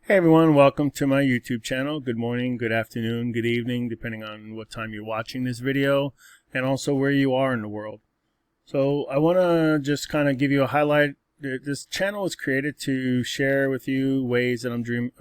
Hey everyone, welcome to my YouTube channel. Good morning, good afternoon, good evening, depending on what time you're watching this video, and also where you are in the world. So I want to just kind of give you a highlight. This channel was created to share with you ways that I'm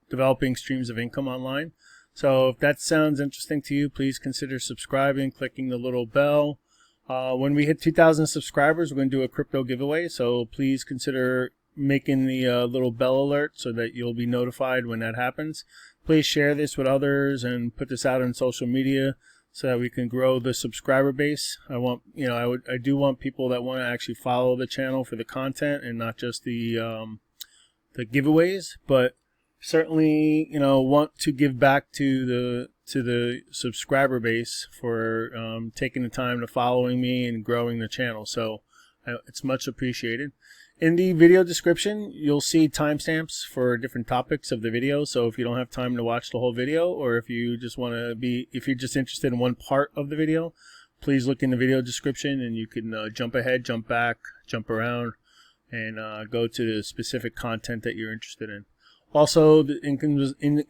developing streams of income online. So if that sounds interesting to you, please consider subscribing, clicking the little bell. When we hit 2,000 subscribers, we're going to do a crypto giveaway, so please consider making the little bell alert so that you'll be notified when that happens. Please share this with others and put this out on social media so that we can grow the subscriber base. I do want people that want to actually follow the channel for the content and not just the giveaways, but certainly want to give back to the subscriber base for taking the time to following me and growing the channel. So it's much appreciated. In the video description, you'll see timestamps for different topics of the video. So if you don't have time to watch the whole video, or if you just if you're just interested in one part of the video, please look in the video description and you can jump ahead, jump back, jump around, and go to the specific content that you're interested in. Also, the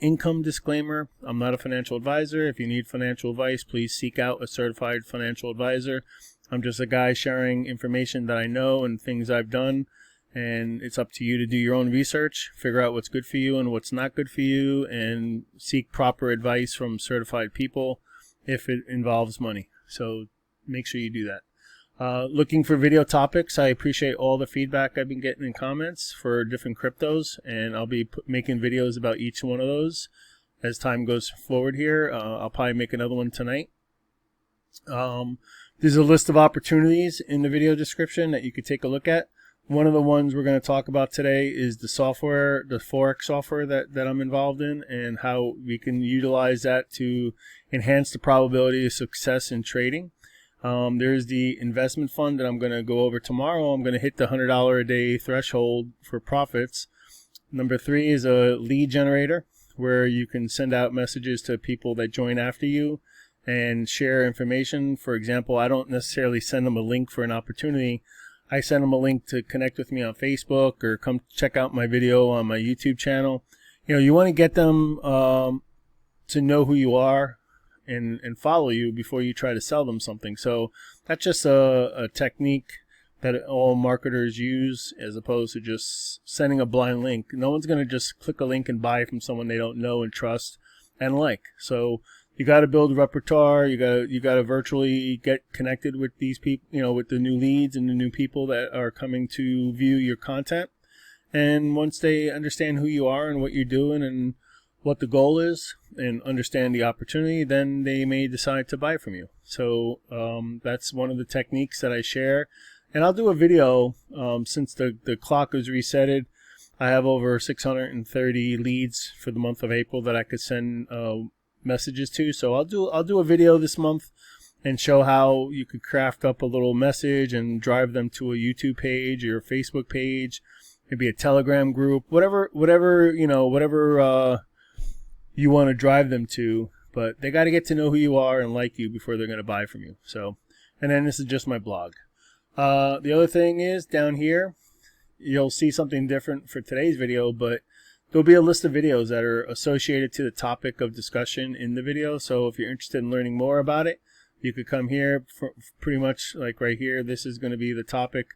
income disclaimer, I'm not a financial advisor. If you need financial advice, please seek out a certified financial advisor. I'm just a guy sharing information that I know and things I've done, and it's up to you to do your own research, figure out what's good for you and what's not good for you, and seek proper advice from certified people if it involves money. So make sure you do that. Looking for video topics, I appreciate all the feedback I've been getting in comments for different cryptos, and I'll be making videos about each one of those as time goes forward here. I'll probably make another one tonight. There's a list of opportunities in the video description that you could take a look at. One of the ones we're going to talk about today is the software, the FOREX software that I'm involved in, and how we can utilize that to enhance the probability of success in trading. There's the investment fund that I'm going to go over tomorrow. I'm going to hit the $100 a day threshold for profits. Number 3 is a lead generator, where you can send out messages to people that join after you and share information. For example, I don't necessarily send them a link for an opportunity. I send them a link to connect with me on Facebook or come check out my video on my YouTube channel. You want to get them to know who you are and follow you before you try to sell them something. So that's just a technique that all marketers use, as opposed to just sending a blind link. No one's going to just click a link and buy from someone they don't know and trust and like. So you got to build a repertoire. You got to virtually get connected with these people, with the new leads and the new people that are coming to view your content. And once they understand who you are and what you're doing and what the goal is and understand the opportunity, then they may decide to buy from you. So that's one of the techniques that I share. And I'll do a video since the clock was resetted. I have over 630 leads for the month of April that I could send messages to. So I'll do a video this month and show how you could craft up a little message and drive them to a YouTube page or a Facebook page, maybe a Telegram group, whatever you want to drive them to. But they got to get to know who you are and like you before they're going to buy from you. So, and then this is just my blog. The other thing is down here, you'll see something different for today's video, but there'll be a list of videos that are associated to the topic of discussion in the video. So if you're interested in learning more about it, you could come here. Pretty much like right here, this is going to be the topic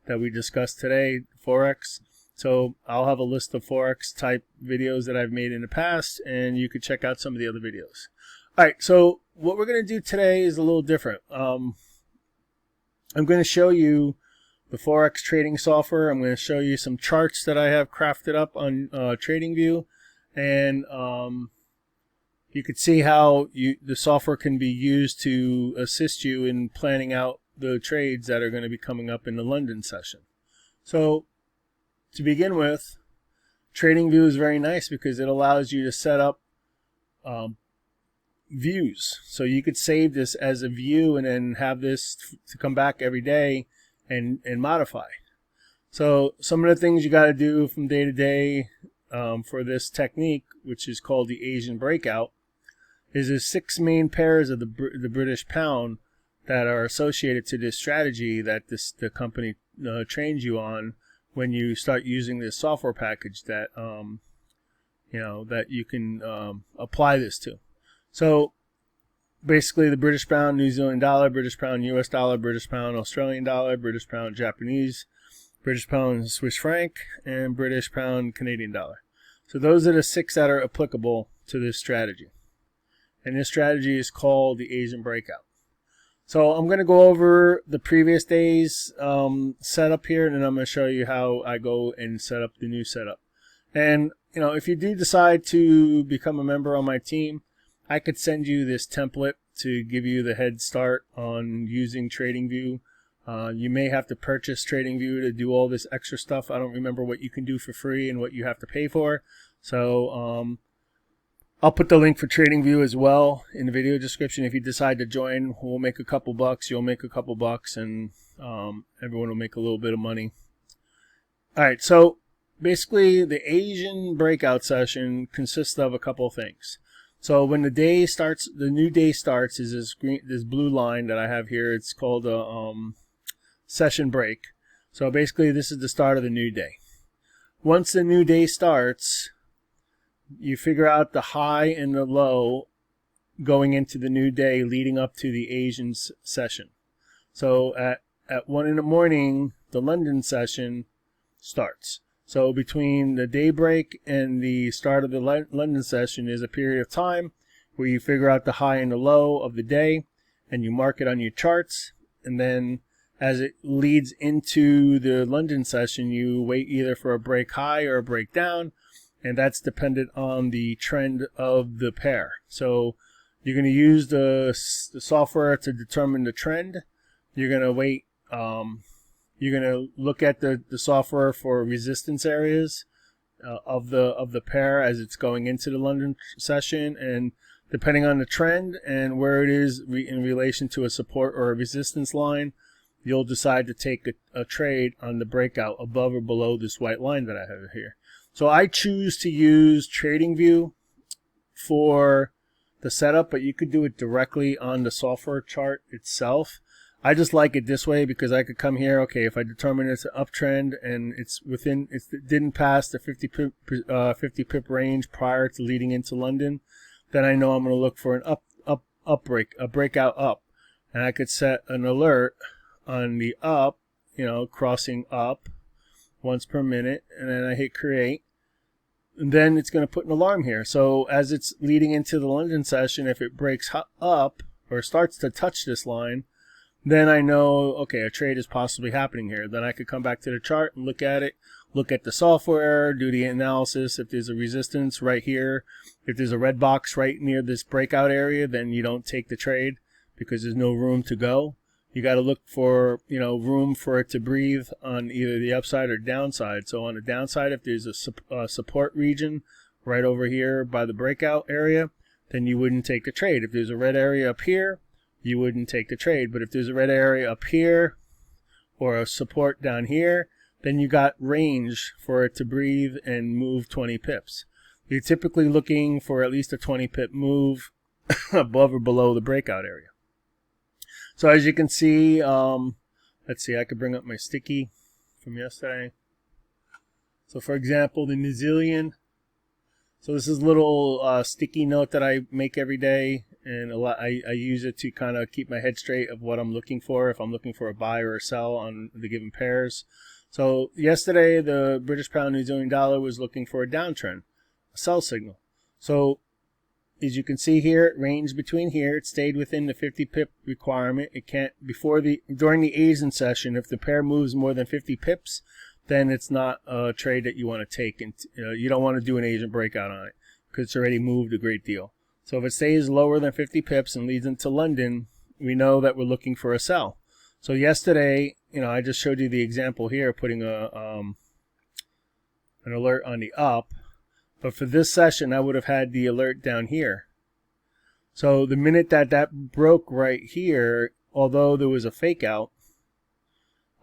that we discussed today, Forex. So I'll have a list of Forex type videos that I've made in the past, and you could check out some of the other videos. All right, so what we're going to do today is a little different. I'm going to show you the Forex trading software. I'm going to show you some charts that I have crafted up on Tradingview, and you could see how the software can be used to assist you in planning out the trades that are going to be coming up in the London session. So to begin with, Tradingview is very nice because it allows you to set up views. So you could save this as a view and then have this to come back every day and modify. So some of the things you got to do from day to day for this technique, which is called the Asian Breakout, is there's 6 main pairs of the British pound that are associated to this strategy that the company trains you on when you start using this software package that that you can apply this to. So basically the British pound, New Zealand dollar, British pound, US dollar, British pound, Australian dollar, British pound, Japanese, British pound, Swiss franc, and British pound, Canadian dollar. So those are the 6 that are applicable to this strategy. And this strategy is called the Asian Breakout. So I'm going to go over the previous day's setup here, and then I'm going to show you how I go and set up the new setup. And if you do decide to become a member on my team, I could send you this template to give you the head start on using Tradingview. You may have to purchase Tradingview to do all this extra stuff. I don't remember what you can do for free and what you have to pay for. So I'll put the link for Tradingview as well in the video description. If you decide to join, we'll make a couple bucks, you'll make a couple bucks, and everyone will make a little bit of money. All right, so basically the Asian breakout session consists of a couple of things. So when the day starts, the new day starts, is this blue line that I have here. It's called a session break. So basically this is the start of the new day. Once the new day starts, you figure out the high and the low going into the new day leading up to the Asian session. So at 1 in the morning, the London session starts. So between the daybreak and the start of the London session is a period of time where you figure out the high and the low of the day, and you mark it on your charts. And then as it leads into the London session, you wait either for a break high or a break down, and that's dependent on the trend of the pair. So you're going to use the software to determine the trend. You're going to wait. You're going to look at the software for resistance areas of the pair as it's going into the London session, and depending on the trend and where it is in relation to a support or a resistance line, you'll decide to take a trade on the breakout above or below this white line that I have here. So I choose to use Tradingview for the setup, but you could do it directly on the software chart itself. I just like it this way because I could come here, okay, if I determine it's an uptrend and it didn't pass the 50 pip range prior to leading into London, then I know I'm going to look for an a breakout up. And I could set an alert on the up, crossing up once per minute, and then I hit create. And then it's going to put an alarm here. So as it's leading into the London session, if it breaks up or starts to touch this line, then I know, okay, a trade is possibly happening here. Then I could come back to the chart and look at it, look at the software, do the analysis. If there's a resistance right here, if there's a red box right near this breakout area, then you don't take the trade because there's no room to go. You got to look for, room for it to breathe on either the upside or downside. So on the downside, if there's a support region right over here by the breakout area, then you wouldn't take the trade. If there's a red area up here, you wouldn't take the trade. But if there's a red area up here or a support down here, then you got range for it to breathe and move 20 pips. You're typically looking for at least a 20 pip move above or below the breakout area. So as you can see, let's see, I could bring up my sticky from yesterday. So for example, the New Zealand. So this is a little sticky note that I make every day, and I use it to kind of keep my head straight of what I'm looking for, if I'm looking for a buy or a sell on the given pairs. So yesterday, the British pound New Zealand dollar was looking for a downtrend, a sell signal. So as you can see here, it ranged between here. It stayed within the 50 pip requirement. It can't, during the Asian session, if the pair moves more than 50 pips, then it's not a trade that you want to take. And you don't want to do an Asian breakout on it because it's already moved a great deal. So if it stays lower than 50 pips and leads into London, we know that we're looking for a sell. So yesterday, I just showed you the example here, putting an alert on the up. But for this session, I would have had the alert down here. So the minute that broke right here, although there was a fake out,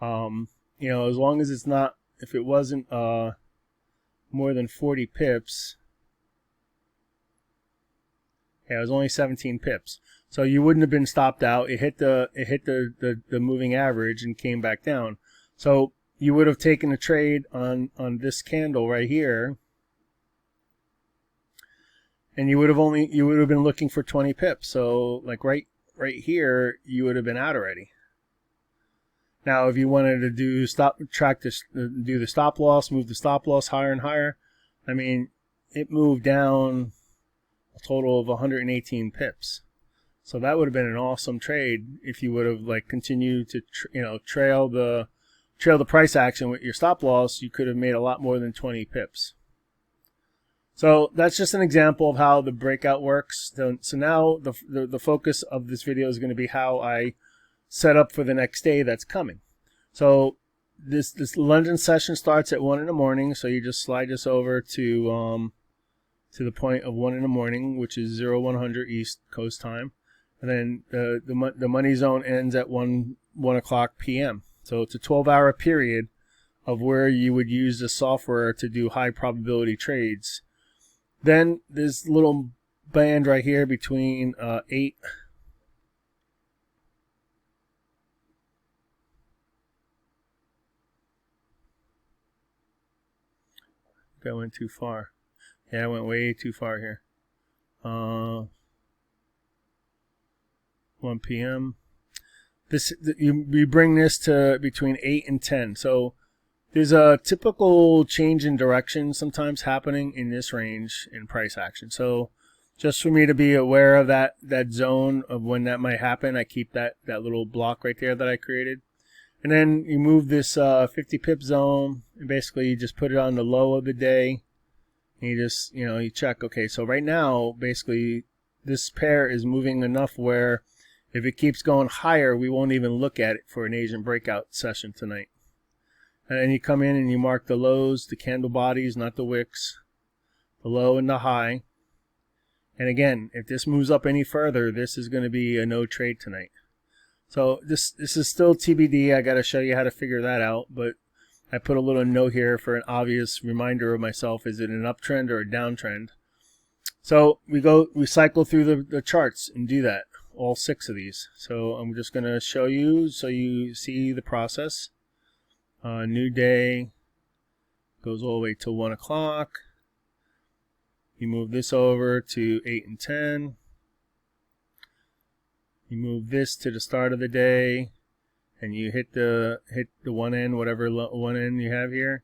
as long as it's not, if it wasn't more than 40 pips, yeah, it was only 17 pips. So you wouldn't have been stopped out. It hit the moving average and came back down. So you would have taken a trade on this candle right here. and you would have been looking for 20 pips. So like right here, you would have been out already. Now, if you wanted to do do the stop loss, move the stop loss higher and higher, I mean, it moved down a total of 118 pips. So that would have been an awesome trade if you would have like continued to trail the price action with your stop loss. You could have made a lot more than 20 pips. So that's just an example of how the breakout works. So now the focus of this video is going to be how I set up for the next day that's coming. So this London session starts at 1 in the morning. So you just slide this over to the point of 1 in the morning, which is 0100 East Coast time. And then the money zone ends at 1 o'clock p.m. So it's a 12-hour period of where you would use the software to do high probability trades. Then this little band right here between 8 I went too far. Yeah, I went way too far here. 1 p.m. You bring this to between 8 and 10. So there's a typical change in direction sometimes happening in this range in price action. So just for me to be aware of that zone of when that might happen, I keep that little block right there that I created. And then you move this 50 pip zone, and basically you just put it on the low of the day. And you just, you check, okay, so right now, basically, this pair is moving enough where if it keeps going higher, we won't even look at it for an Asian breakout session tonight. And then you come in and you mark the lows, the candle bodies, not the wicks, the low and the high. And again, if this moves up any further, this is going to be a no trade tonight. So this is still TBD. I got to show you how to figure that out, but I put a little note here for an obvious reminder of myself. Is it an uptrend or a downtrend? So we cycle through the charts and do that, all 6 of these. So I'm just going to show you so you see the process. New day goes all the way to 1 o'clock. You move this over to 8 and 10. You move this to the start of the day, and you hit the one end, whatever one end you have here,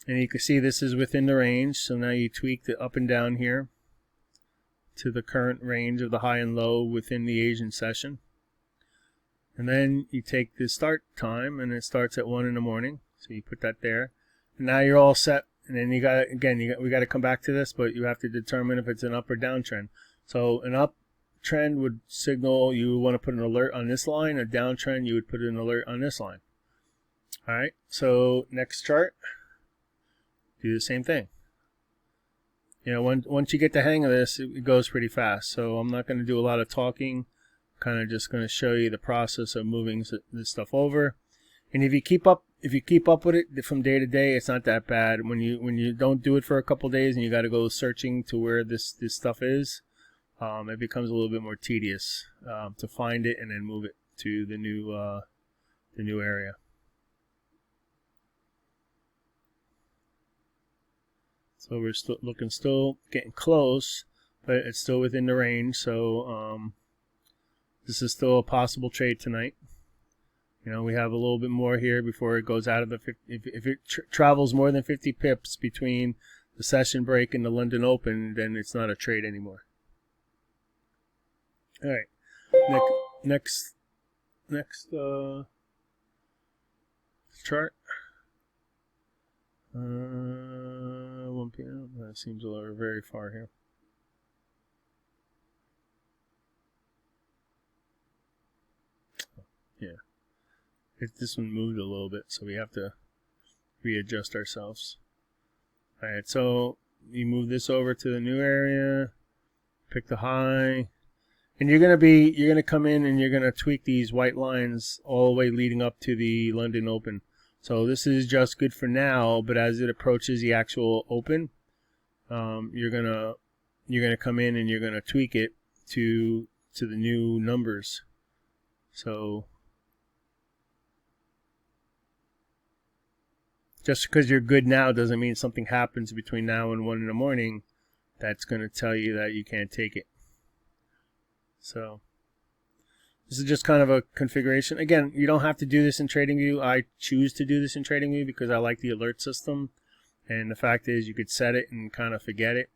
and you can see this is within the range. So now you tweak the up and down here to the current range of the high and low within the Asian session. And then you take the start time, and it starts at 1 in the morning. So you put that there, and now you're all set. And then we got to come back to this, but you have to determine if it's an up or down trend. So an up trend would signal you want to put an alert on this line. A downtrend, you would put an alert on this line. All right, so next chart, do the same thing. Once you get the hang of this, it goes pretty fast. So I'm not going to do a lot of talking. Kind of just going to show you the process of moving this stuff over. And if you keep up with it from day to day, it's not that bad. When you don't do it for a couple days and you got to go searching to where this stuff is, it becomes a little bit more tedious to find it and then move it to the new area. So we're still getting close, but it's still within the range. So this is still a possible trade tonight. We have a little bit more here before it goes out of the 50. If it travels more than 50 pips between the session break and the London Open, then it's not a trade anymore. All right, next chart. 1 p.m. That seems very far here. Yeah, this one moved a little bit, so we have to readjust ourselves. All right, so you move this over to the new area, pick the high. And you're gonna come in and you're gonna tweak these white lines all the way leading up to the London Open. So this is just good for now, but as it approaches the actual Open, you're gonna come in and you're gonna tweak it to the new numbers. So just because you're good now doesn't mean something happens between now and 1 in the morning that's going to tell you that you can't take it. So this is just kind of a configuration. Again, you don't have to do this in TradingView. I choose to do this in TradingView because I like the alert system. And the fact is you could set it and kind of forget it.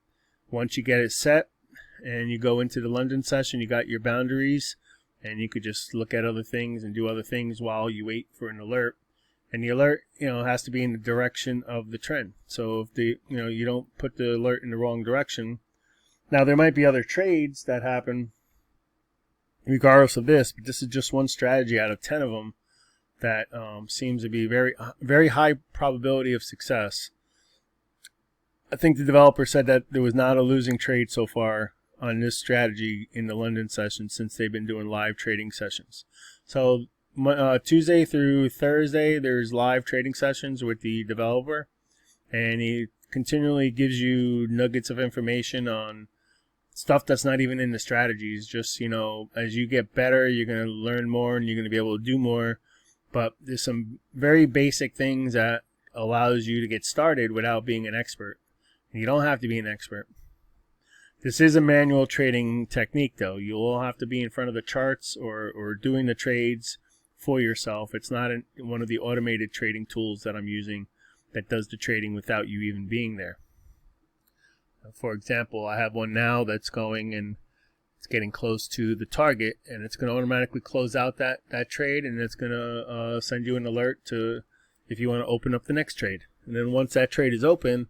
Once you get it set and you go into the London session, you got your boundaries, and you could just look at other things and do other things while you wait for an alert. And the alert, has to be in the direction of the trend. So if you don't put the alert in the wrong direction. Now there might be other trades that happen regardless of this, but this is just one strategy out of 10 of them that seems to be very, very high probability of success. I think the developer said that there was not a losing trade so far on this strategy in the London session since they've been doing live trading sessions. So Tuesday through Thursday, there's live trading sessions with the developer, and he continually gives you nuggets of information on stuff that's not even in the strategies. Just, as you get better, you're going to learn more and you're going to be able to do more. But there's some very basic things that allows you to get started without being an expert. And you don't have to be an expert. This is a manual trading technique, though. You'll have to be in front of the charts or doing the trades for yourself. It's not one of the automated trading tools that I'm using that does the trading without you even being there. For example, I have one now that's going and it's getting close to the target, and it's going to automatically close out that trade, and it's going to send you an alert to if you want to open up the next trade. And then once that trade is open,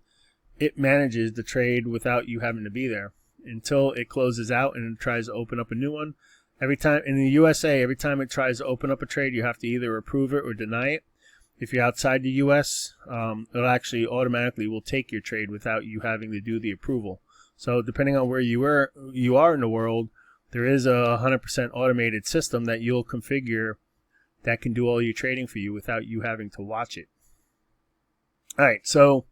it manages the trade without you having to be there until it closes out and it tries to open up a new one. Every time in the USA, every time it tries to open up a trade, you have to either approve it or deny it. If you're outside the US, it actually automatically will take your trade without you having to do the approval. So depending on where you are in the world, there is a 100% automated system that you'll configure that can do all your trading for you without you having to watch it. All right, so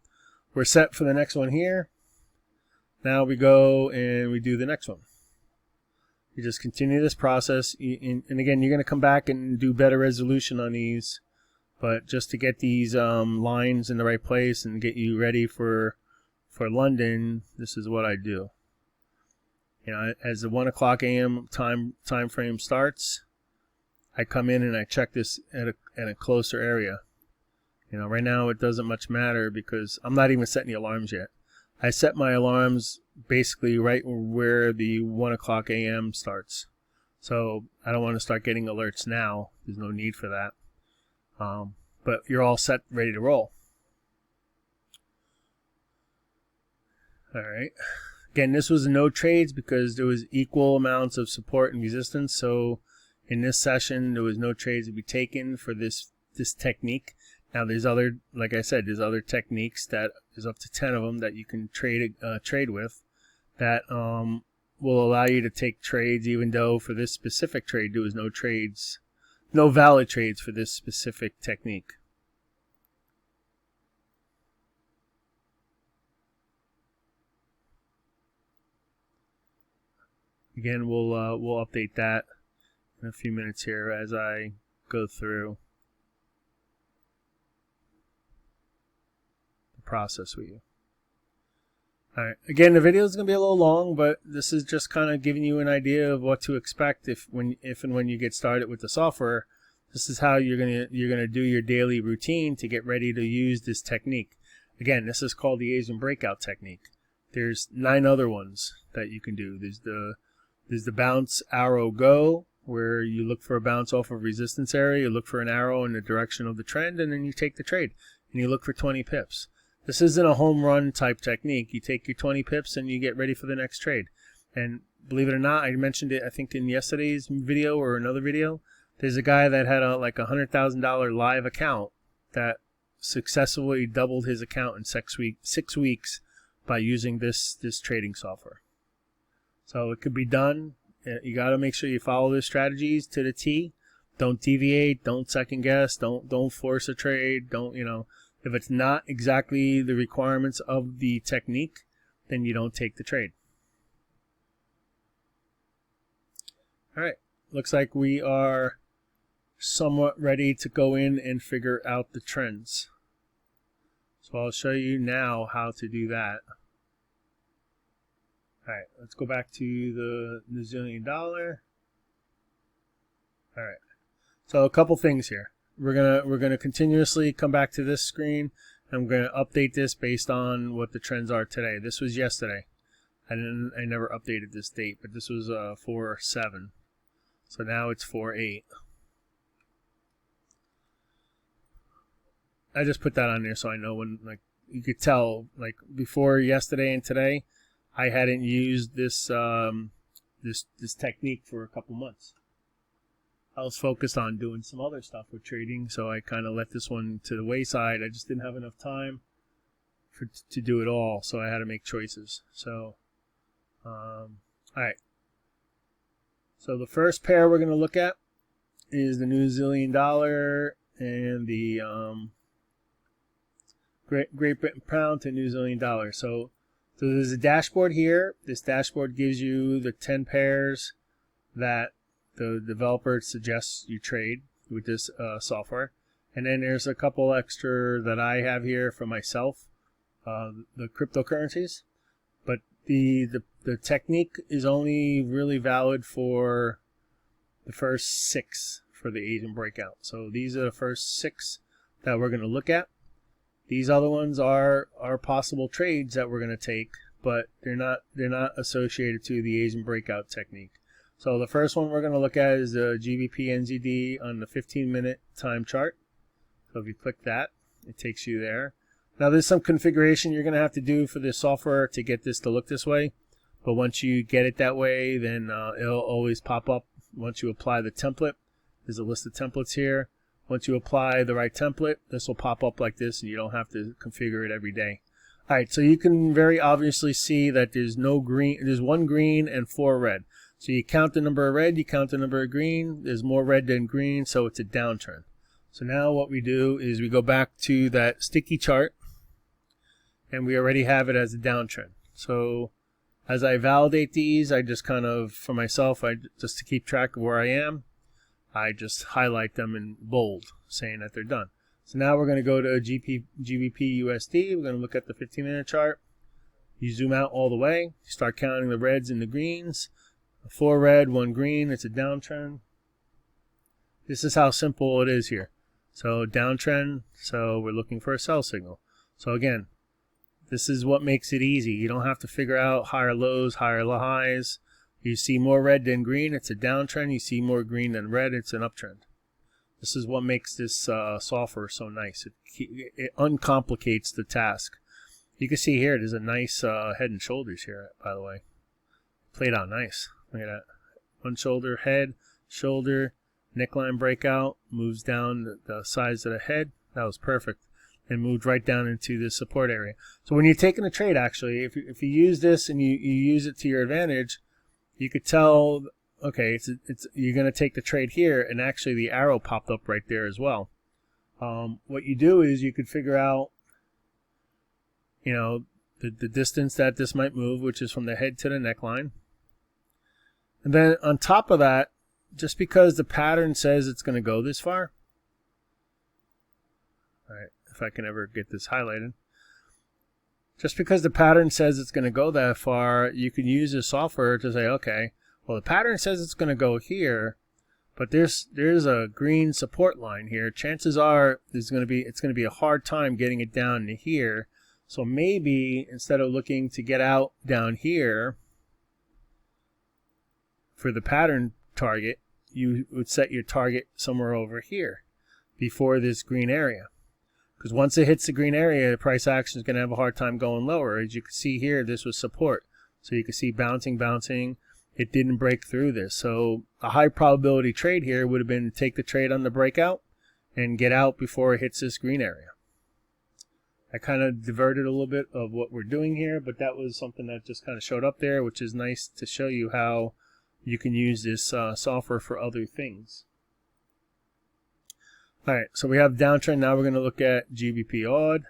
we're set for the next one here. Now we go and we do the next one. You just continue this process, and again, you're going to come back and do better resolution on these. But just to get these lines in the right place and get you ready for London, this is what I do. As the 1 o'clock a.m. time frame starts, I come in and I check this at a closer area. Right now it doesn't much matter because I'm not even setting the alarms yet. I set my alarms basically right where the 1 o'clock a.m. starts. So I don't want to start getting alerts now. There's no need for that. But you're all set, ready to roll. All right. Again, this was no trades because there was equal amounts of support and resistance. So in this session, there was no trades to be taken for this technique. Now there's other, like I said, there's other techniques that there's up to 10 of them that you can trade with that will allow you to take trades, even though for this specific trade there was no trades. No valid trades for this specific technique. Again, we'll update that in a few minutes here as I go through the process with you. All right. Again, the video is going to be a little long, but this is just kind of giving you an idea of what to expect if and when you get started with the software. This is how you're gonna do your daily routine to get ready to use this technique. Again, this is called the Asian breakout technique. There's 9 other ones that you can do. There's the bounce arrow go, where you look for a bounce off of resistance area, you look for an arrow in the direction of the trend, and then you take the trade and you look for 20 pips. This isn't a home run type technique. You take your 20 pips and you get ready for the next trade. And believe it or not, I mentioned it I think in yesterday's video or another video. There's a guy that had like a $100,000 live account that successfully doubled his account in 6 weeks by using this trading software. So it could be done. You got to make sure you follow the strategies to the T. Don't deviate. Don't second guess. Don't force a trade. If it's not exactly the requirements of the technique, then you don't take the trade. All right. Looks like we are somewhat ready to go in and figure out the trends. So I'll show you now how to do that. All right, let's go back to the New Zealand dollar. All right, so a couple things here. We're gonna continuously come back to this screen. I'm gonna update this based on what the trends are today. This was yesterday. I never updated this date, but this was 4/7. So now it's 4/8. I just put that on there so I know when, like, you could tell, like, before yesterday and today, I hadn't used this this technique for a couple months. I was focused on doing some other stuff with trading, so I kind of let this one to the wayside. I just didn't have enough time to do it all, so I had to make choices. So, all right. So the first pair we're going to look at is the New Zealand dollar and the Great Britain pound to New Zealand dollar. So there's a dashboard here. This dashboard gives you the 10 pairs that the developer suggests you trade with this software. And then there's a couple extra that I have here for myself, the cryptocurrencies. But the technique is only really valid for the first 6 for the Asian breakout. So these are the first 6 that we're going to look at. These other ones are possible trades that we're going to take, but they're not associated to the Asian breakout technique. So the first one we're going to look at is the GBP NZD on the 15-minute time chart. So if you click that, it takes you there. Now there's some configuration you're going to have to do for this software to get this to look this way. But once you get it that way, then it'll always pop up once you apply the template. There's a list of templates here. Once you apply the right template, this will pop up like this, and you don't have to configure it every day. All right, so you can very obviously see that there's no green. There's 1 green and 4 red. So you count the number of red, you count the number of green. There's more red than green, so it's a downtrend. So now what we do is we go back to that sticky chart, and we already have it as a downtrend. So as I validate these, I just kind of, for myself, just to keep track of where I am, I just highlight them in bold, saying that they're done. So now we're going to go to GBP USD. We're going to look at the 15-minute chart. You zoom out all the way. You start counting the reds and the greens. 4 red, 1 green. It's a downtrend. This is how simple it is here. So downtrend. So we're looking for a sell signal. So again, this is what makes it easy. You don't have to figure out higher lows, higher highs. You see more red than green, it's a downtrend. You see more green than red, it's an uptrend. This is what makes this software so nice. It uncomplicates the task. You can see here, there's a nice head and shoulders here, by the way. Played out nice. Look at that. One shoulder, head, shoulder, neckline breakout, moves down the size of the head. That was perfect. And moved right down into the support area. So when you're taking a trade, actually, if you use this and you use it to your advantage, you could tell, okay, you're going to take the trade here, and actually the arrow popped up right there as well. What you do is you could figure out, you know, the distance that this might move, which is from the head to the neckline. And then on top of that, just because the pattern says it's going to go this far, all right, if I can ever get this highlighted. Just because the pattern says it's going to go that far, you can use this software to say, okay, well, the pattern says it's going to go here, but there's a green support line here. Chances are it's going to be a hard time getting it down to here. So maybe instead of looking to get out down here for the pattern target, you would set your target somewhere over here before this green area. Because once it hits the green area, the price action is going to have a hard time going lower. As you can see here, this was support. So you can see bouncing. It didn't break through this. So a high probability trade here would have been to take the trade on the breakout and get out before it hits this green area. I kind of diverted a little bit of what we're doing here, but that was something that just kind of showed up there, which is nice to show you how you can use this software for other things. All right, so we have downtrend. Now we're going to look at GBP odd.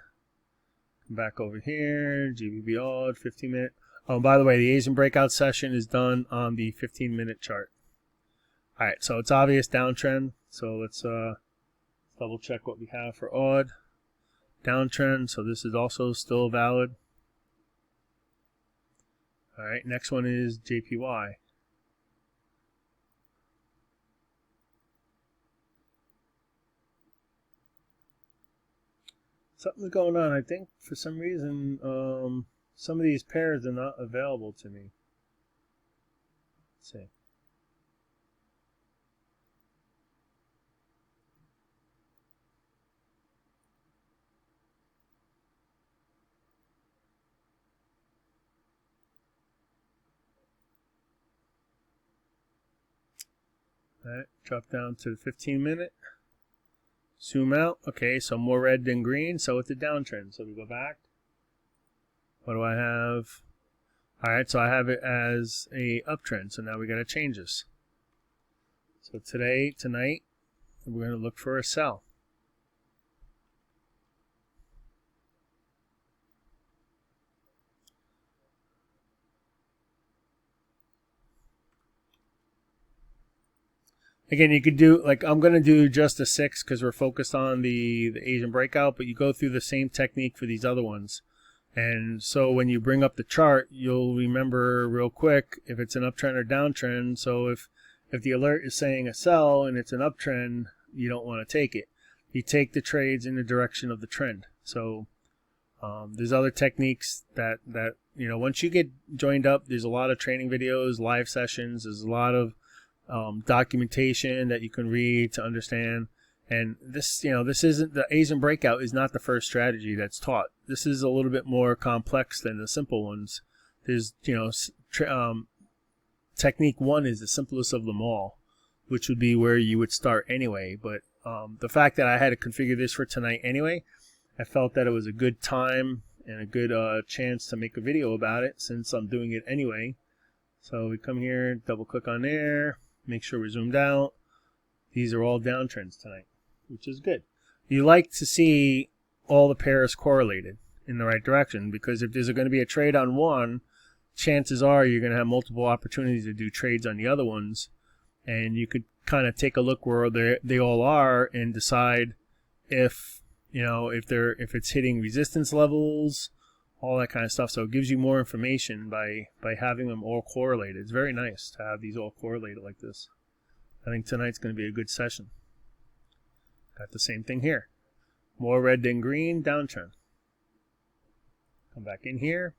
Come back over here, GBP odd, 15-minute. Oh, by the way, the Asian breakout session is done on the 15-minute chart. All right, so it's obvious downtrend. So let's double check what we have for odd. Downtrend, so this is also still valid. All right, next one is JPY. Something's going on. I think for some reason some of these pairs are not available to me. Let's see. All right, drop down to the 15-minute. Zoom out. Okay, so more red than green, so it's a downtrend. So we go back. What do I have? All right, so I have it as a uptrend. So now we got to change this. So tonight, we're going to look for a sell. Again, you could do, like, I'm going to do just a 6 because we're focused on the Asian breakout, but you go through the same technique for these other ones. And so when you bring up the chart, you'll remember real quick if it's an uptrend or downtrend. So if the alert is saying a sell and it's an uptrend, you don't want to take it. You take the trades in the direction of the trend. So there's other techniques that you know, once you get joined up, there's a lot of training videos, live sessions, there's a lot of documentation that you can read to understand. And this, you know, this isn't, the Asian breakout is not the first strategy that's taught. This is a little bit more complex than the simple ones. There's, you know, technique 1 is the simplest of them all, which would be where you would start anyway. But the fact that I had to configure this for tonight anyway, I felt that it was a good time and a good chance to make a video about it since I'm doing it anyway. So we come here, double click on there, make sure we're zoomed out. These are all downtrends tonight, which is good. You like to see all the pairs correlated in the right direction, because if there's going to be a trade on one, chances are you're going to have multiple opportunities to do trades on the other ones, and you could kind of take a look where they all are and decide if, you know, if it's hitting resistance levels, all that kind of stuff. So it gives you more information by having them all correlated. It's very nice to have these all correlated like this. I think tonight's going to be a good session. Got the same thing here. More red than green, downtrend. Come back in here.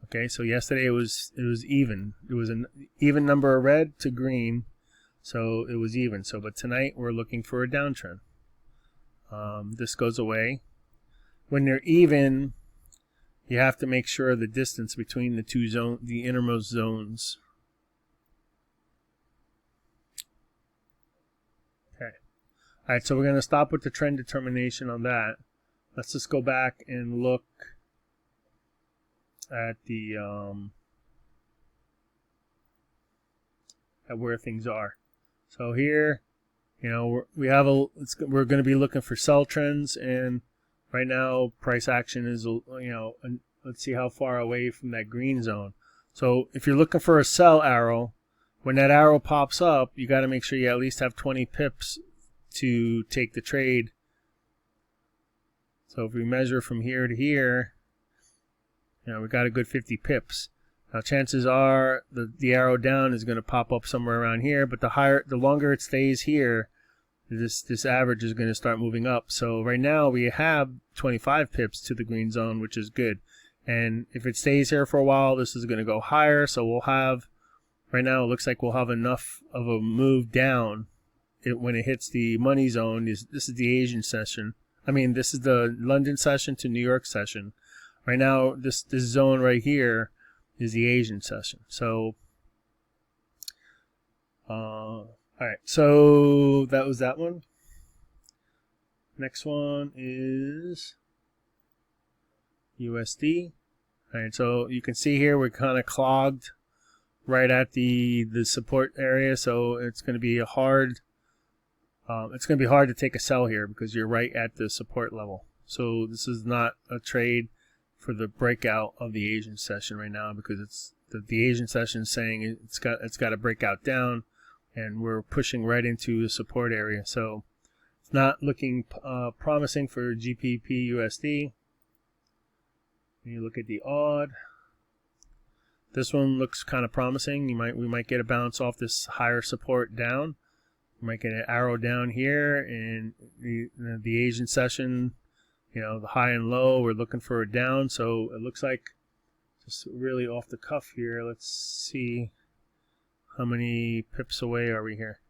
Okay, so yesterday it was even. It was an even number of red to green, so it was even. So, but tonight we're looking for a downtrend. This goes away. When they're even, you have to make sure the distance between the two zones, the innermost zones. Okay. All right, so we're going to stop with the trend determination on that. Let's just go back and look at the at where things are. So here, you know, we're going to be looking for sell trends, and right now price action is, you know, let's see how far away from that green zone. So if you're looking for a sell arrow, when that arrow pops up, you got to make sure you at least have 20 pips to take the trade. So if we measure from here to here, you know, we got a good 50 pips. Now chances are the arrow down is going to pop up somewhere around here, but the longer it stays here, this average is going to start moving up. So right now we have 25 pips to the green zone, which is good. And if it stays here for a while, this is going to go higher. So we'll have, right now it looks like we'll have enough of a move down when it hits the money zone. This is the Asian session. I mean, this is the London session to New York session. Right now, this zone right here is the Asian session. So, all right. So that was that one. Next one is USD. All right. So you can see here we're kind of clogged right at the support area. So it's going to be hard. It's going to be hard to take a sell here because you're right at the support level. So this is not a trade for the breakout of the Asian session right now, because it's the Asian session is saying it's got to break out down, and we're pushing right into the support area. So it's not looking promising for GBP USD. When you look at the odd, This one looks kind of promising. We might get a bounce off this higher support down. We might get an arrow down here, and the Asian session, the high and low, we're looking for a down. So it looks like, just really off the cuff here, let's see how many pips away are we here.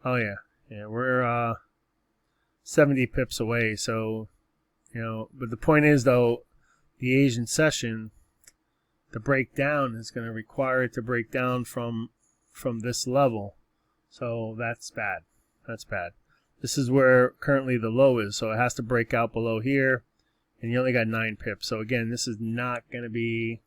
Oh yeah, we're 70 pips away. So but the point is though, the Asian session, the breakdown is going to require it to break down from this level. So that's bad. That's bad. This is where currently the low is, so it has to break out below here, and you only got 9 pips. So again, this is not going to be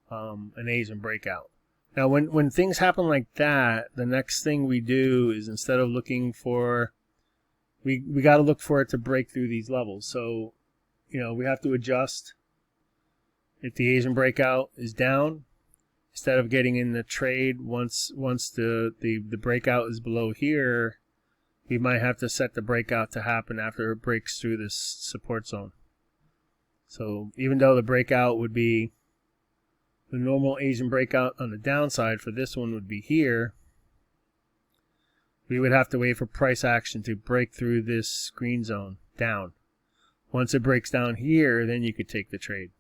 an Asian breakout. Now when things happen like that, the next thing we do is, instead of looking for, we got to look for it to break through these levels. So we have to adjust. If the Asian breakout is down, instead of getting in the trade once the breakout is below here, we might have to set the breakout to happen after it breaks through this support zone. So even though the breakout would be, the normal Asian breakout on the downside for this one would be here, we would have to wait for price action to break through this green zone down. Once it breaks down here, then you could take the trade.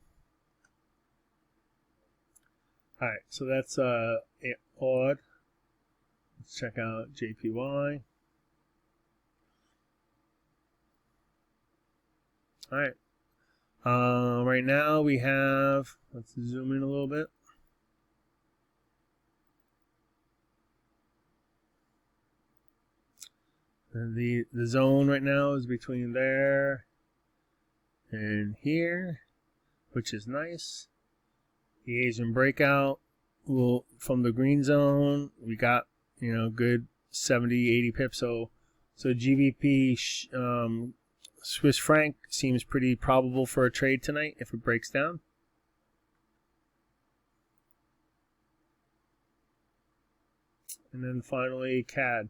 Alright, so that's odd. Let's check out JPY. Alright. Right now we have, let's zoom in a little bit. And the zone right now is between there and here, which is nice. The Asian breakout will, from the green zone, we got good 70-80 pips. So GBP Swiss franc seems pretty probable for a trade tonight if it breaks down. And then finally CAD.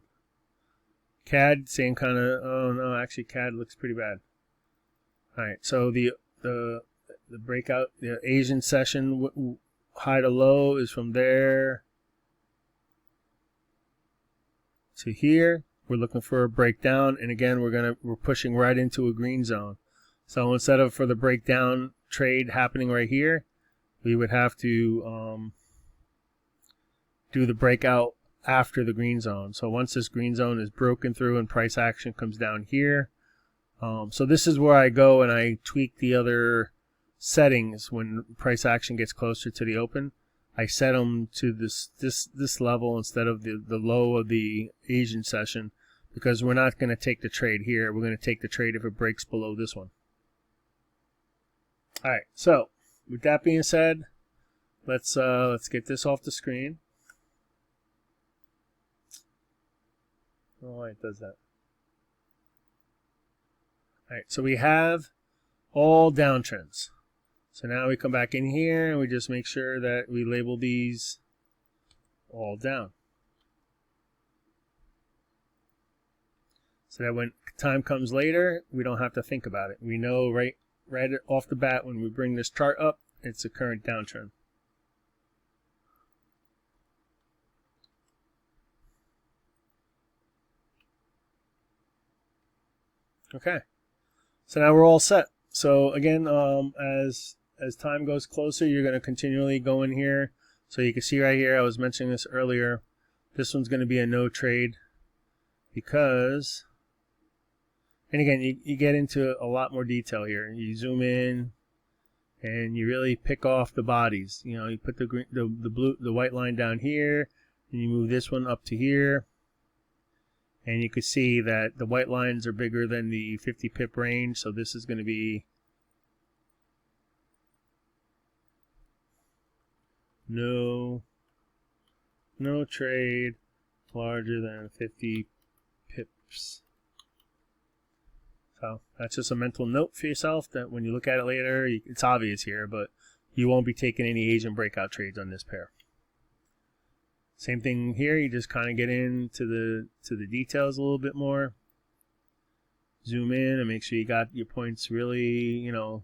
CAD, same kind of, oh no, actually CAD looks pretty bad. Alright, so the breakout, the Asian session high to low is from there to here. We're looking for a breakdown, and again we're pushing right into a green zone. So instead of for the breakdown trade happening right here, we would have to do the breakout after the green zone. So once this green zone is broken through and price action comes down here, so this is where I go and I tweak the other settings when price action gets closer to the open. I set them to this level instead of the low of the Asian session, because we're not going to take the trade here. We're going to take the trade if it breaks below this one. All right. So with that being said, let's get this off the screen. Oh, it does that. All right. So we have all downtrends. So now we come back in here and we just make sure that we label these all down. So that when time comes later, we don't have to think about it. We know right off the bat when we bring this chart up, it's a current downtrend. Okay. So now we're all set. So again, as time goes closer, you're going to continually go in here. So you can see right here, I was mentioning this earlier, this one's going to be a no trade because, and again, you get into a lot more detail here. You zoom in and you really pick off the bodies. You put the white line down here and you move this one up to here. And you can see that the white lines are bigger than the 50 pip range. So this is going to be no trade larger than 50 pips. So that's just a mental note for yourself that when you look at it later, it's obvious here, but you won't be taking any Asian breakout trades on this pair. Same thing here, you just kind of get into the details a little bit more. Zoom in and make sure you got your points really, on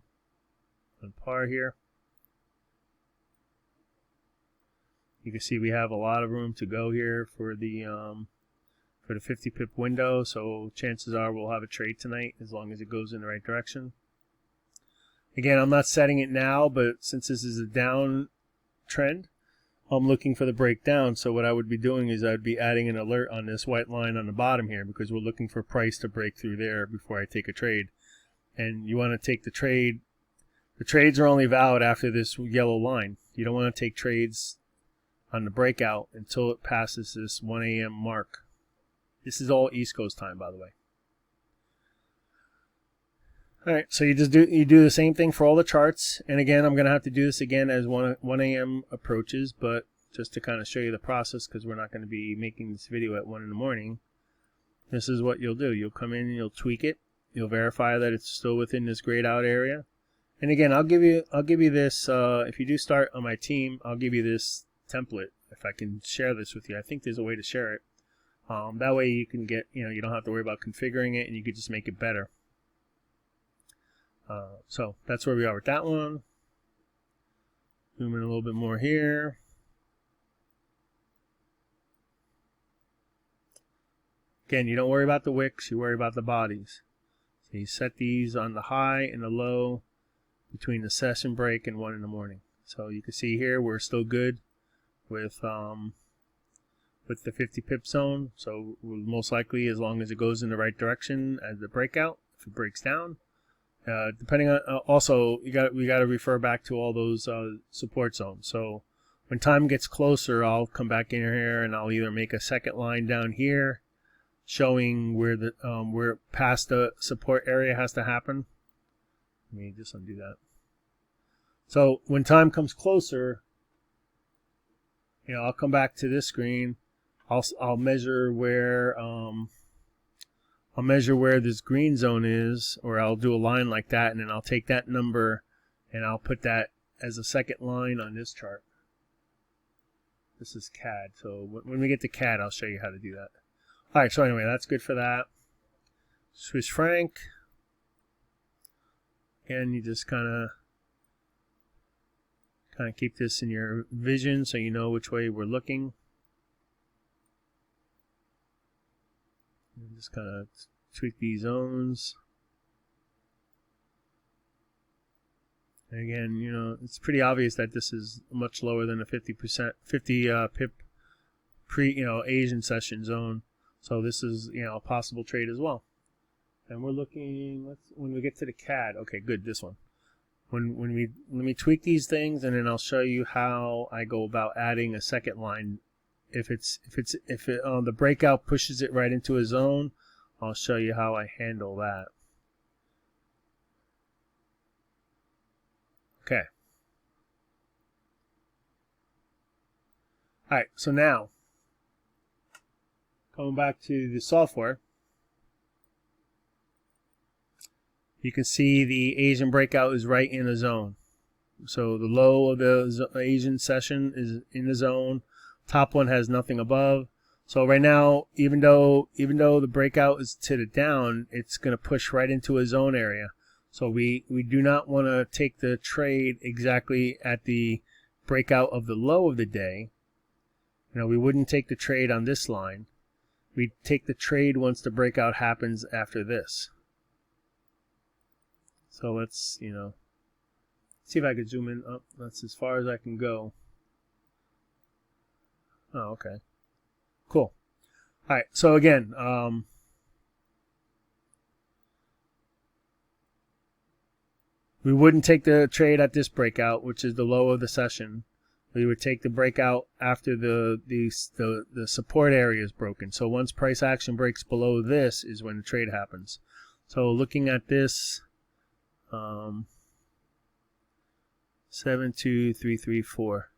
par here. You can see we have a lot of room to go here for the 50 pip window, so chances are we'll have a trade tonight as long as it goes in the right direction. Again, I'm not setting it now, but since this is a down trend, I'm looking for the breakdown. So what I would be doing is I'd be adding an alert on this white line on the bottom here, because we're looking for price to break through there before I take a trade. And you want to take the trade. The trades are only valid after this yellow line. You don't want to take trades on the breakout until it passes this 1 a.m. mark. This is all East Coast time, by the way. All right, so you do the same thing for all the charts. And again, I'm going to have to do this again as 1 a.m. approaches, but just to kind of show you the process, because we're not going to be making this video at 1 in the morning. This is what you'll do. You'll come in and you'll tweak it. You'll verify that it's still within this grayed out area. And again, I'll give you this. If you do start on my team, I'll give you this template if I can share this with you. I think there's a way to share it. That way you can get, you don't have to worry about configuring it, and you can just make it better. So that's where we are with that one. Zoom in a little bit more here. Again, you don't worry about the wicks, you worry about the bodies. So you set these on the high and the low between the session break and 1 in the morning. So you can see here we're still good with the 50 pip zone. So we'll most likely, as long as it goes in the right direction as the breakout, if it breaks down. Depending on also we got to refer back to all those support zones. So when time gets closer, I'll come back in here and I'll either make a second line down here showing where the where past the support area has to happen. Let me just undo that. So when time comes closer, I'll come back to this screen. I'll measure where this green zone is, or I'll do a line like that, and then I'll take that number and I'll put that as a second line on this chart. This is CAD, so when we get to CAD, I'll show you how to do that. All right, so anyway, that's good for that. Swiss franc. Again, you just kind of keep this in your vision so you know which way we're looking. And just kind of tweak these zones. And again, it's pretty obvious that this is much lower than a 50 pip Asian session zone. So this is a possible trade as well. And we're looking. When we get to the CAD, okay, good. This one. Let me tweak these things, and then I'll show you how I go about adding a second line. If the breakout pushes it right into a zone, I'll show you how I handle that. Okay. All right. So now, coming back to the software, you can see the Asian breakout is right in the zone. So the low of the Asian session is in the zone. Top one has nothing above. So right now, even though the breakout is to the down, it's going to push right into a zone area. So we do not want to take the trade exactly at the breakout of the low of the day. We wouldn't take the trade on this line. We'd take the trade once the breakout happens after this. So let's, see if I could zoom in up. That's as far as I can go. Oh, okay. Cool. All right. So again, we wouldn't take the trade at this breakout, which is the low of the session. We would take the breakout after the support area is broken. So once price action breaks below this is when the trade happens. So looking at this, 72334.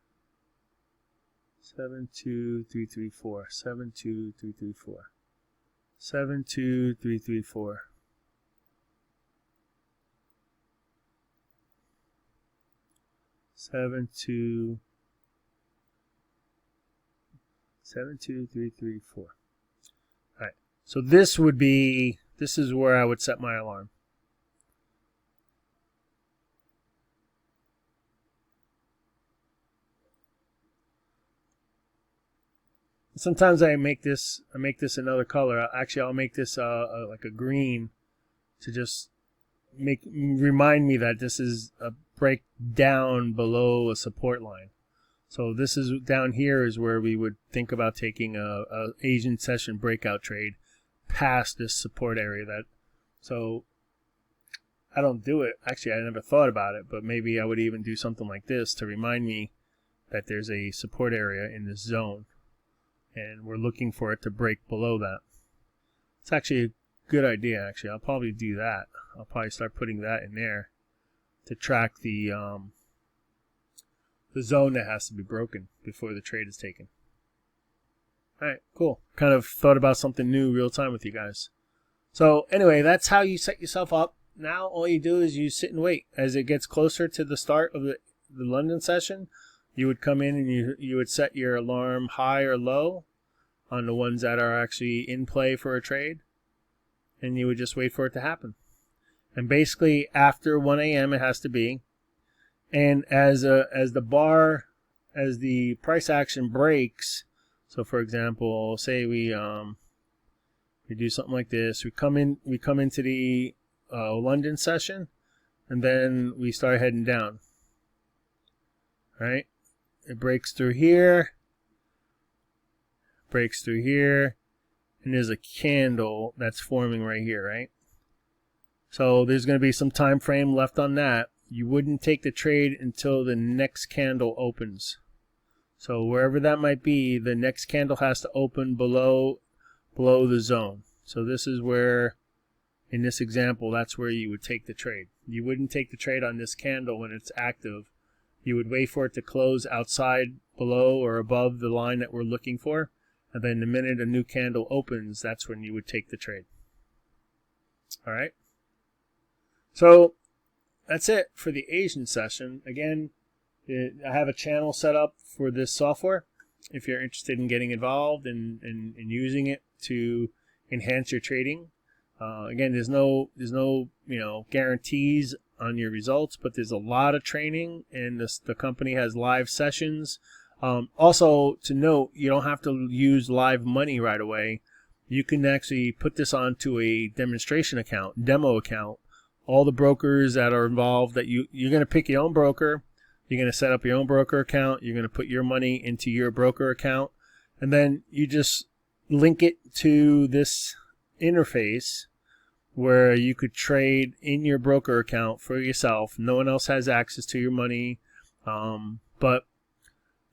72334. 72334. 72334. 72334. All right. So this is where I would set my alarm. Sometimes I make this another color. Actually, I'll make this like a green to just remind me that this is a break down below a support line. So this is down here is where we would think about taking a Asian session breakout trade past this support area. So I don't do it. Actually, I never thought about it, but maybe I would even do something like this to remind me that there's a support area in this zone, and we're looking for it to break below that. It's actually a good idea, actually. I'll probably do that. I'll probably start putting that in there to track the zone that has to be broken before the trade is taken. All right, cool. Kind of thought about something new real time with you guys. So anyway, that's how you set yourself up. Now all you do is you sit and wait. As it gets closer to the start of the London session, you would come in and you would set your alarm high or low on the ones that are actually in play for a trade, and you would just wait for it to happen. And basically after 1 a.m. it has to be. And as the price action breaks, so for example, say we do something like this. We come into the London session, and then we start heading down. Right? It breaks through here, and there's a candle that's forming right here, right? So there's going to be some time frame left on that. You wouldn't take the trade until the next candle opens. So wherever that might be, the next candle has to open below the zone. So this is where, in this example, that's where you would take the trade. You wouldn't take the trade on this candle when it's active. You would wait for it to close outside, below, or above the line that we're looking for. And then the minute a new candle opens, that's when you would take the trade. All right? So that's it for the Asian session. Again, I have a channel set up for this software. If you're interested in getting involved and using it to enhance your trading. Again, there's no guarantees on your results, but there's a lot of training, and the company has live sessions. Also, to note, you don't have to use live money right away. You can actually put this onto a demonstration account, demo account. All the brokers that are involved, that you're going to pick your own broker. You're going to set up your own broker account. You're going to put your money into your broker account, and then you just link it to this interface where you could trade in your broker account for yourself. No one else has access to your money, but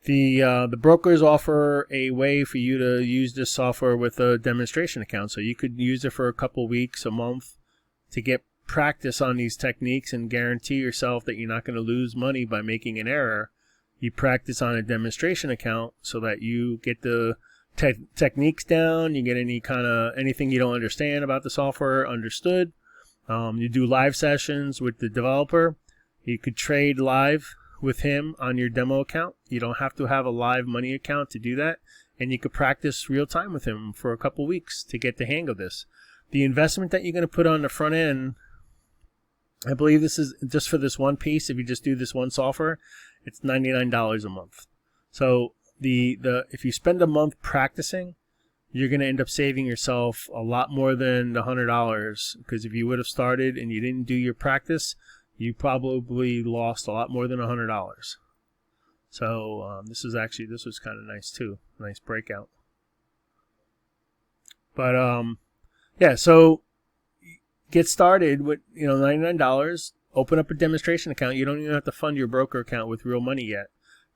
the brokers offer a way for you to use this software with a demonstration account. So you could use it for a couple weeks, a month, to get practice on these techniques and guarantee yourself that you're not going to lose money by making an error. You practice on a demonstration account so that you get the techniques down, you get anything you don't understand about the software understood. You do live sessions with the developer. You could trade live with him on your demo account. You don't have to have a live money account to do that, and you could practice real time with him for a couple weeks to get the hang of this. The investment that you're going to put on the front end, I believe this is just for this one piece. If you just do this one software, it's $99 a month. So if you spend a month practicing, you're going to end up saving yourself a lot more than the $100, because if you would have started and you didn't do your practice, you probably lost a lot more than $100. So this was kind of nice too, nice breakout. But yeah, so get started with $99. Open up a demonstration account. You don't even have to fund your broker account with real money yet.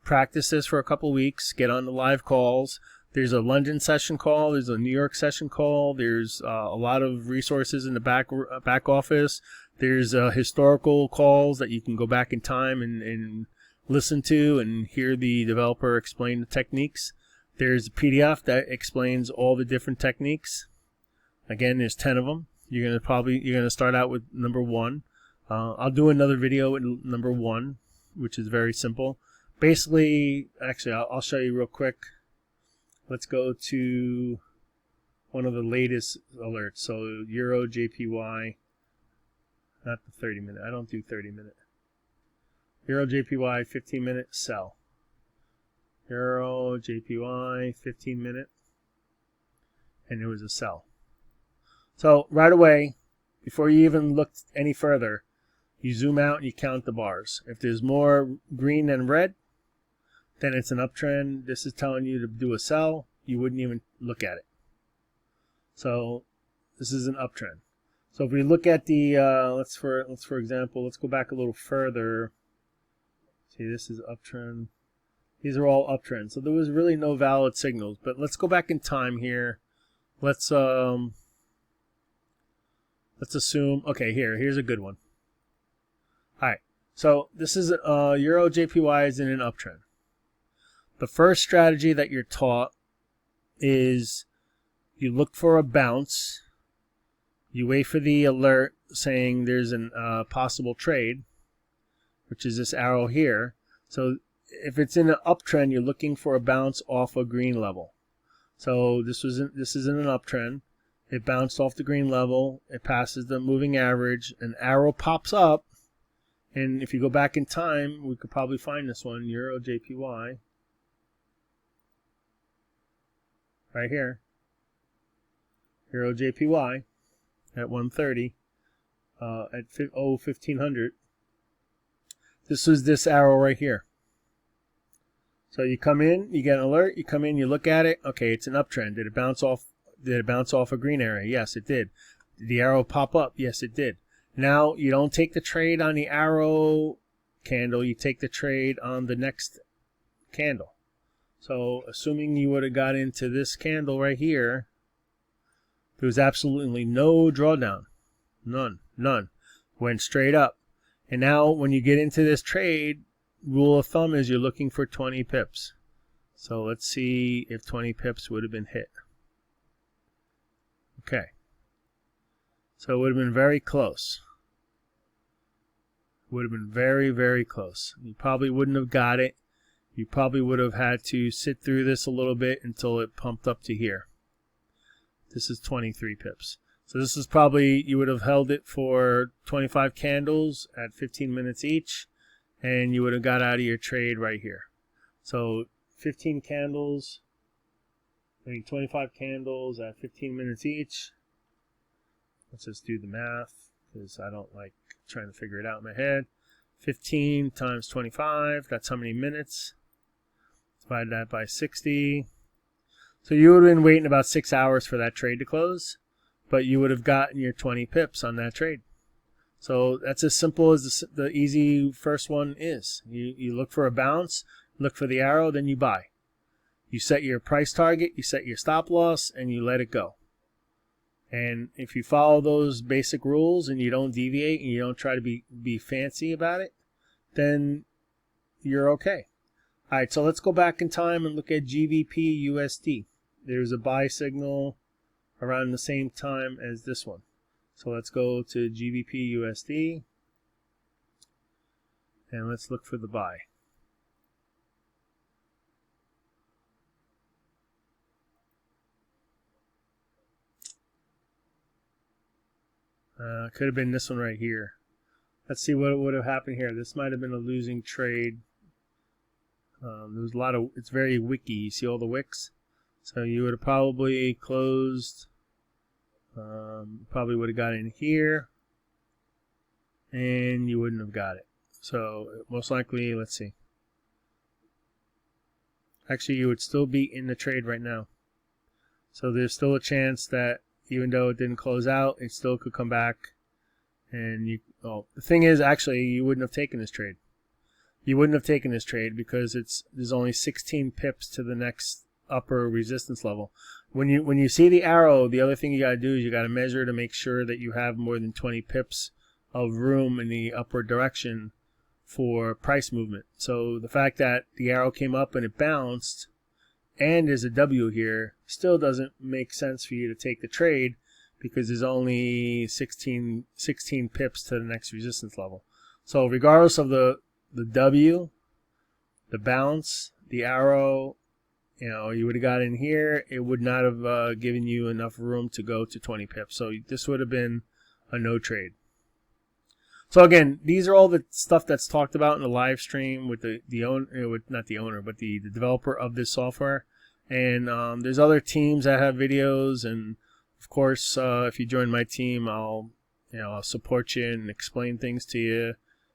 Practice this for a couple weeks. Get on the live calls. There's a London session call. There's a New York session call. There's a lot of resources in the back office. There's historical calls that you can go back in time and listen to and hear the developer explain the techniques. There's a PDF that explains all the different techniques. Again, there's 10 of them. You're gonna start out with number 1. I'll do another video with number 1, which is very simple. Basically, actually, I'll show you real quick. Let's go to one of the latest alerts. So Euro JPY, not the 30-minute. I don't do 30-minute. Euro JPY 15-minute sell. Euro, JPY, 15 minute, and it was a sell. So right away, before you even looked any further, you zoom out and you count the bars. If there's more green than red, then it's an uptrend. This is telling you to do a sell. You wouldn't even look at it. So this is an uptrend. So if we look at the let's for example, let's go back a little further. See, this is uptrend. These are all uptrends. So there was really no valid signals. But let's go back in time here. Let's assume. Okay, here's a good one. All right. So this is Euro JPY is in an uptrend. The first strategy that you're taught is you look for a bounce. You wait for the alert saying there's a possible trade, which is this arrow here. So if it's in an uptrend, you're looking for a bounce off a green level. So this is in an uptrend. It bounced off the green level. It passes the moving average. An arrow pops up. And if you go back in time, we could probably find this one, Euro JPY. Right here. Euro JPY at 130. At 1500. This was this arrow right here. So you come in, you get an alert, you come in, you look at it. Okay, it's an uptrend. Did it bounce off a green area? Yes, it did. Did the arrow pop up? Yes, it did. Now, you don't take the trade on the arrow candle, you take the trade on the next candle. So, assuming you would have got into this candle right here, there was absolutely no drawdown. None. Went straight up. And now, when you get into this trade, rule of thumb is you're looking for 20 pips. So, let's see if 20 pips would have been hit. Okay. So, it would have been very close. Would have been very, very close. You probably wouldn't have got it. You probably would have had to sit through this a little bit until it pumped up to here. This is 23 pips. So this is probably, you would have held it for 25 candles at 15 minutes each, and you would have got out of your trade right here. So 15 candles, 25 candles at 15 minutes each. Let's just do the math, because I don't like trying to figure it out in my head. 15 times 25, that's how many minutes? Divide that by 60. So you would have been waiting about 6 hours for that trade to close, but you would have gotten your 20 pips on that trade. So that's as simple as the easy first one is. You look for a bounce, look for the arrow, then you buy. You set your price target, you set your stop loss, and you let it go. And if you follow those basic rules and you don't deviate and you don't try to be fancy about it, then you're okay. All right, so let's go back in time and look at GBP USD. There's a buy signal around the same time as this one. So let's go to GBP USD and let's look for the buy. Could have been this one right here. Let's see what would have happened here. This might have been a losing trade. There's a lot of, it's very wicky. You see all the wicks? So you would have probably closed, probably would have got in here, and you wouldn't have got it. So most likely, let's see. Actually, you would still be in the trade right now. So there's still a chance that even though it didn't close out, it still could come back. And you, oh, the thing is, actually, you wouldn't have taken this trade. You wouldn't have taken this trade because there's only 16 pips to the next upper resistance level. When you see the arrow, the other thing you got to do is you got to measure to make sure that you have more than 20 pips of room in the upward direction for price movement. So the fact that the arrow came up and it bounced and there's a W here still doesn't make sense for you to take the trade because there's only 16 pips to the next resistance level. So regardless of the W, the bounce, the arrow, you would have got in here, it would not have given you enough room to go to 20 pips. So this would have been a no trade. So again, these are all the stuff that's talked about in the live stream with the owner, with not the owner, but the developer of this software. And there's other teams that have videos, and of course, if you join my team, I'll support you and explain things to you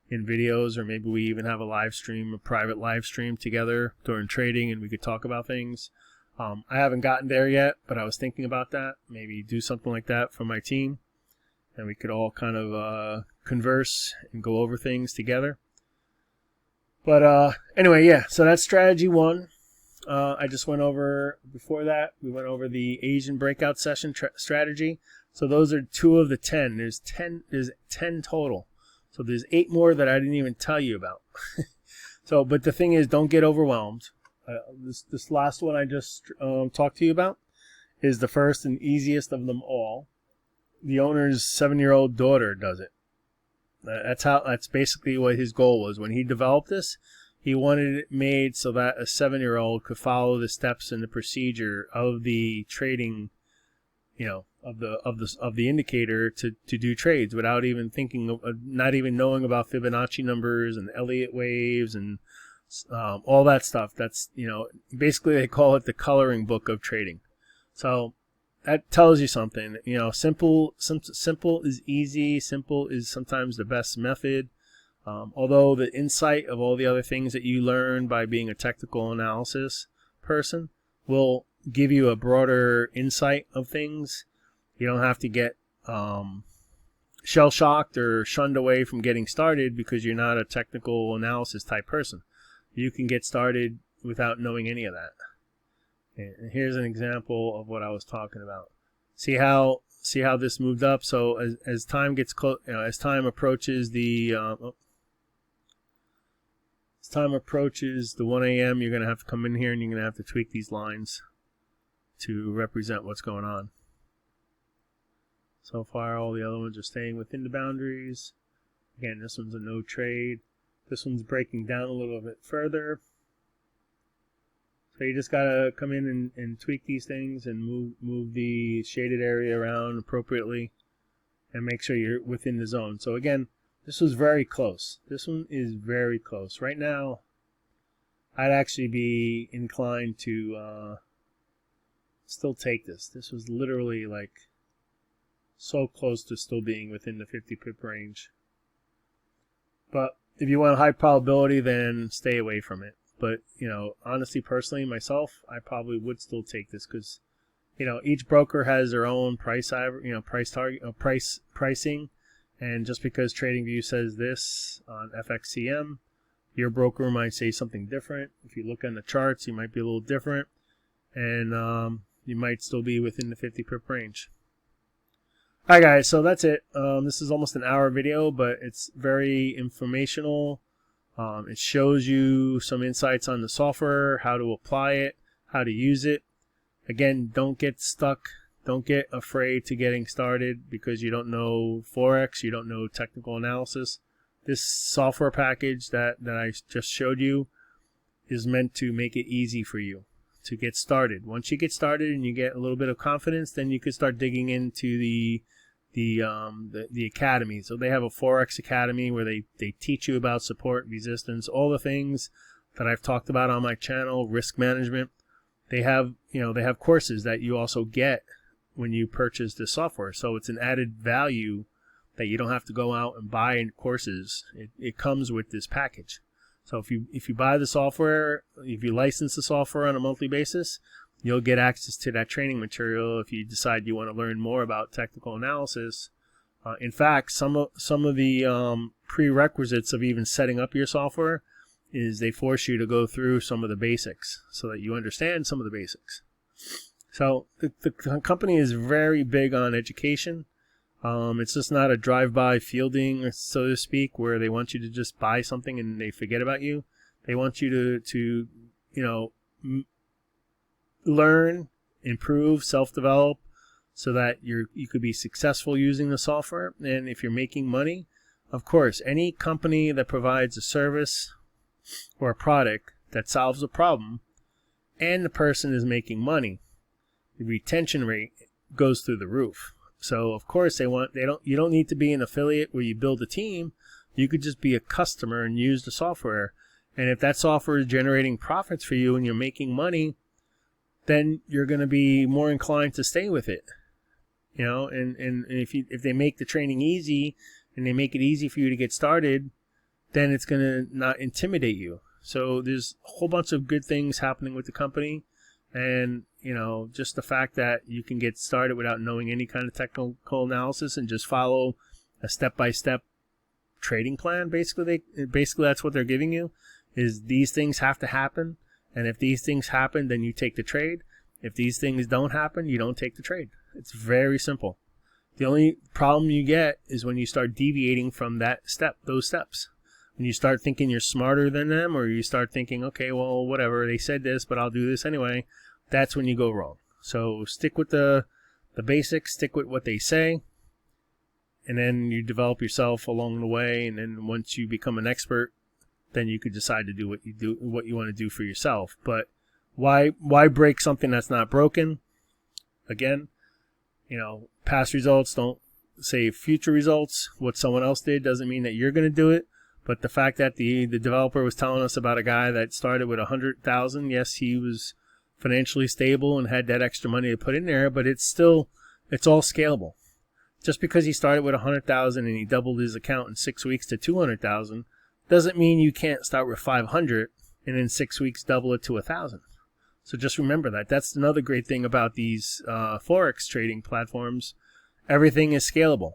in videos, or maybe we even have a live stream, a private live stream together during trading, and we could talk about things. I haven't gotten there yet, but I was thinking about that. Maybe do something like that for my team, and we could all kind of converse and go over things together. But anyway, yeah, so that's strategy 1. I just went over, before that, we went over the Asian breakout session strategy. So those are 2 of the 10. There's 10 total. So there's 8 more that I didn't even tell you about. So, but the thing is, don't get overwhelmed. This last one I just talked to you about is the first and easiest of them all. The owner's 7-year-old daughter does it. That's basically what his goal was when he developed this. He wanted it made so that a 7-year-old could follow the steps and the procedure of the trading, of the indicator to do trades without even thinking of, not even knowing about Fibonacci numbers and Elliott waves and all that stuff. That's, basically they call it the coloring book of trading. So that tells you something. Simple is easy. Simple is sometimes the best method. Although the insight of all the other things that you learn by being a technical analysis person will give you a broader insight of things. You don't have to get shell-shocked or shunned away from getting started because you're not a technical analysis type person. You can get started without knowing any of that. And here's an example of what I was talking about. See how this moved up. So as time gets close, as time approaches the 1 a.m., you're going to have to come in here and you're going to have to tweak these lines to represent what's going on. So far, all the other ones are staying within the boundaries. Again, this one's a no trade. This one's breaking down a little bit further. So you just got to come in and tweak these things and move the shaded area around appropriately and make sure you're within the zone. So again, this was very close. This one is very close. Right now, I'd actually be inclined to still take this. This was literally like so close to still being within the 50 pip range. But if you want a high probability, then stay away from it. But, honestly, personally, myself, I probably would still take this because, each broker has their own price target, pricing. And just because Tradingview says this on FXCM, your broker might say something different. If you look on the charts, you might be a little different. And you might still be within the 50 pip range. Alright guys, so that's it. This is almost an hour video, but it's very informational. It shows you some insights on the software, how to apply it, how to use it. Again, don't get stuck. Don't get afraid to getting started because you don't know Forex, you don't know technical analysis. This software package that I just showed you is meant to make it easy for you to get started. Once you get started and you get a little bit of confidence, then you can start digging into the academy. So they have a Forex Academy where they teach you about support, resistance, all the things that I've talked about on my channel, risk management. They have courses that you also get when you purchase this software. So it's an added value that you don't have to go out and buy in courses. It comes with this package. So if you buy the software, if you license the software on a monthly basis, you'll get access to that training material if you decide you want to learn more about technical analysis. In fact, some of the prerequisites of even setting up your software is they force you to go through some of the basics so that you understand some of the basics. So the company is very big on education. It's just not a drive-by fielding, so to speak, where they want you to just buy something and they forget about you. They want you to learn, improve, self-develop, so that you could be successful using the software. And if you're making money, of course, any company that provides a service or a product that solves a problem and the person is making money, the retention rate goes through the roof. So of course you don't need to be an affiliate where you build a team. You could just be a customer and use the software. And if that software is generating profits for you and you're making money, then you're going to be more inclined to stay with it. You know, and if they make the training easy and they make it easy for you to get started, then it's going to not intimidate you. So there's a whole bunch of good things happening with the company. And, you know, just the fact that you can get started without knowing any kind of technical analysis and just follow a step-by-step trading plan, basically that's what they're giving you, is these things have to happen. And if these things happen, then you take the trade. If these things don't happen, you don't take the trade. It's very simple. The only problem you get is when you start deviating from those steps. When you start thinking you're smarter than them, or you start thinking, okay, well, whatever, they said this, but I'll do this anyway, that's when you go wrong. So stick with the basics, stick with what they say, and then you develop yourself along the way. And then once you become an expert, then you could decide to do what you want to do for yourself. But why break something that's not broken? Again, you know, past results don't say future results. What someone else did doesn't mean that you're going to do it. But the fact that the developer was telling us about a guy that started with 100,000, yes, he was financially stable and had that extra money to put in there, but it's all scalable. Just because he started with 100,000 and he doubled his account in 6 weeks to 200,000 doesn't mean you can't start with 500 and in 6 weeks double it to 1,000. So just remember that. That's another great thing about these Forex trading platforms. Everything is scalable.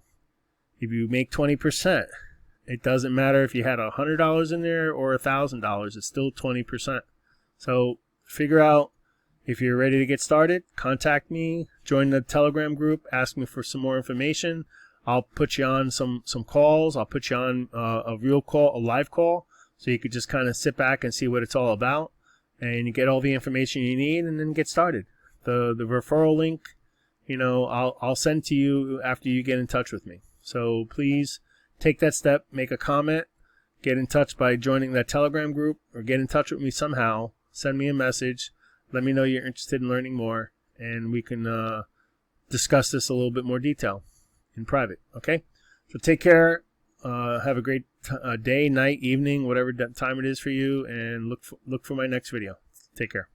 If you make 20%, it doesn't matter if you had $100 in there or $1,000. It's still 20%. So figure out if you're ready to get started. Contact me. Join the Telegram group. Ask me for some more information. I'll put you on some calls. I'll put you on a live call, so you could just kind of sit back and see what it's all about, and you get all the information you need, and then get started. The referral link, you know, I'll send to you after you get in touch with me. So please take that step, make a comment, get in touch by joining that Telegram group, or get in touch with me somehow. Send me a message. Let me know you're interested in learning more, and we can discuss this a little bit more detail in private. Okay? So take care. Have a great day, night, evening, whatever time it is for you, and look for my next video. Take care.